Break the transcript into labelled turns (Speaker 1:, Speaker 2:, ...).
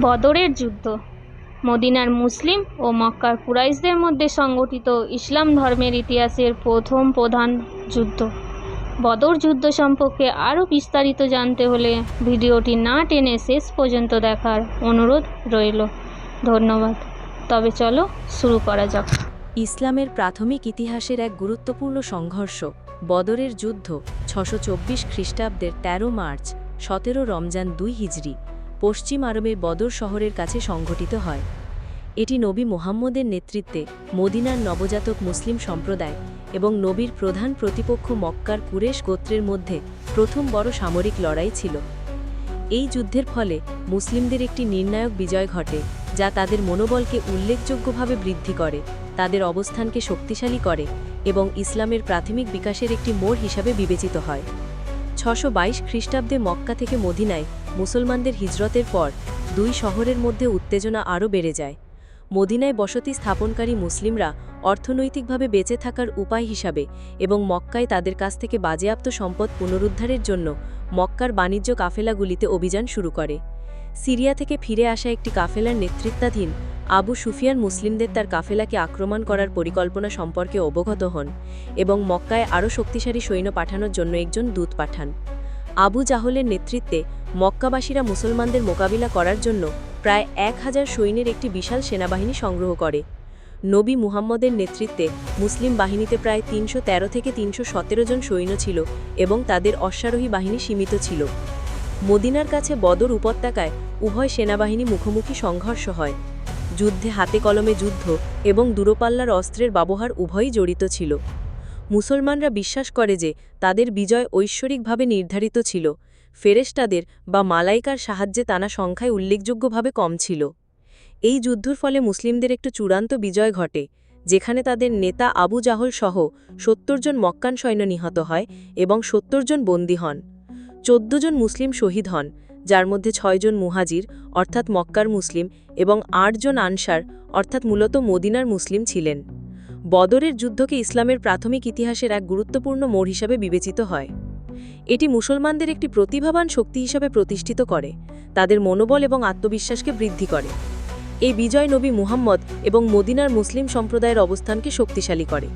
Speaker 1: বদরের যুদ্ধ মদিনার মুসলিম ও মক্কার কুরাইশদের মধ্যে সংগঠিত ইসলাম ধর্মের ইতিহাসের প্রথম প্রধান যুদ্ধ। বদর যুদ্ধ সম্পর্কে আরও বিস্তারিত জানতে হলে ভিডিওটি না টেনে শেষ পর্যন্ত দেখার অনুরোধ রইল। ধন্যবাদ। তবে চলো শুরু করা যাক।
Speaker 2: ইসলামের প্রাথমিক ইতিহাসের এক গুরুত্বপূর্ণ সংঘর্ষ বদরের যুদ্ধ 624 খ্রিস্টাব্দের 13 মার্চ 17 রমজান 2 হিজরি পশ্চিম আরবের বদর শহরের কাছে সংঘটিত হয়। এটি নবী মুহাম্মদের নেতৃত্বে মদিনার নবজাতক মুসলিম সম্প্রদায় এবং নবীর প্রধান প্রতিপক্ষ মক্কার কুরেশ গোত্রের মধ্যে প্রথম বড় সামরিক লড়াই ছিল। এই যুদ্ধের ফলে মুসলিমদের একটি নির্ণায়ক বিজয় ঘটে, যা তাদের মনোবলকে উল্লেখযোগ্যভাবে বৃদ্ধি করে, তাদের অবস্থানকে শক্তিশালী করে এবং ইসলামের প্রাথমিক বিকাশের একটি মোড় হিসাবে বিবেচিত হয়। 622 খ্রিস্টাব্দে মক্কা থেকে মদিনায় মুসলমানদের হিজরতের পর দুই শহরের মধ্যে উত্তেজনা আরও বেড়ে যায়। মদিনায় বসতি স্থাপনকারী মুসলিমরা অর্থনৈতিকভাবে বেঁচে থাকার উপায় হিসাবে এবং মক্কায় তাদের কাছ থেকে বাজেয়াপ্ত সম্পদ পুনরুদ্ধারের জন্য মক্কার বাণিজ্য কাফেলাগুলিতে অভিযান শুরু করে। সিরিয়া থেকে ফিরে আসা একটি কাফেলার নেতৃত্বাধীন আবু সুফিয়ান মুসলিমদের তার কাফেলাকে আক্রমণ করার পরিকল্পনা সম্পর্কে অবগত হন এবং মক্কায় আরও শক্তিশালী সৈন্য পাঠানোর জন্য একজন দূত পাঠান। আবু জাহলের নেতৃত্বে মক্কাবাসীরা মুসলমানদের মোকাবিলা করার জন্য প্রায় 1000 সৈন্যের একটি বিশাল সেনাবাহিনী সংগ্রহ করে। নবী মুহাম্মদের নেতৃত্বে মুসলিম বাহিনীতে প্রায় 313 থেকে 317 জন সৈন্য ছিল এবং তাদের অশ্বারোহী বাহিনী সীমিত ছিল। মদিনার কাছে বদর উপত্যকায় উভয় সেনাবাহিনী মুখোমুখি সংঘর্ষ হয়। যুদ্ধে হাতে কলমে যুদ্ধ এবং দূরপাল্লার অস্ত্রের ব্যবহার উভয়ই জড়িত ছিল। মুসলমানরা বিশ্বাস করে যে তাদের বিজয় ঐশ্বরিকভাবে নির্ধারিত ছিল, ফেরেশতাদের বা মালাইকার সাহায্যে তানা সংখ্যায় উল্লেখযোগ্যভাবে কম ছিল। এই যুদ্ধের ফলে মুসলিমদের একটু চূড়ান্ত বিজয় ঘটে, যেখানে তাদের নেতা আবু জাহল সহ 70 জন মক্কান সৈন্য নিহত হয় এবং 70 জন বন্দী হন। 14 জন মুসলিম শহীদ হন, যার মধ্যে 6 জন মুহাজির অর্থাৎ মক্কার মুসলিম এবং 8 জন আনসার অর্থাৎ মূলত মদিনার মুসলিম ছিলেন। বদরের যুদ্ধকে ইসলামের প্রাথমিক ইতিহাসের এক গুরুত্বপূর্ণ মোড় হিসাবে বিবেচিত হয়। এটি মুসলমানদের একটি প্রতিভাবান শক্তি হিসাবে প্রতিষ্ঠিত করে, তাদের মনোবল এবং আত্মবিশ্বাসকে বৃদ্ধি করে। এই বিজয় নবী মুহাম্মদ এবং মদিনার মুসলিম সম্প্রদায়ের অবস্থানকে শক্তিশালী করে।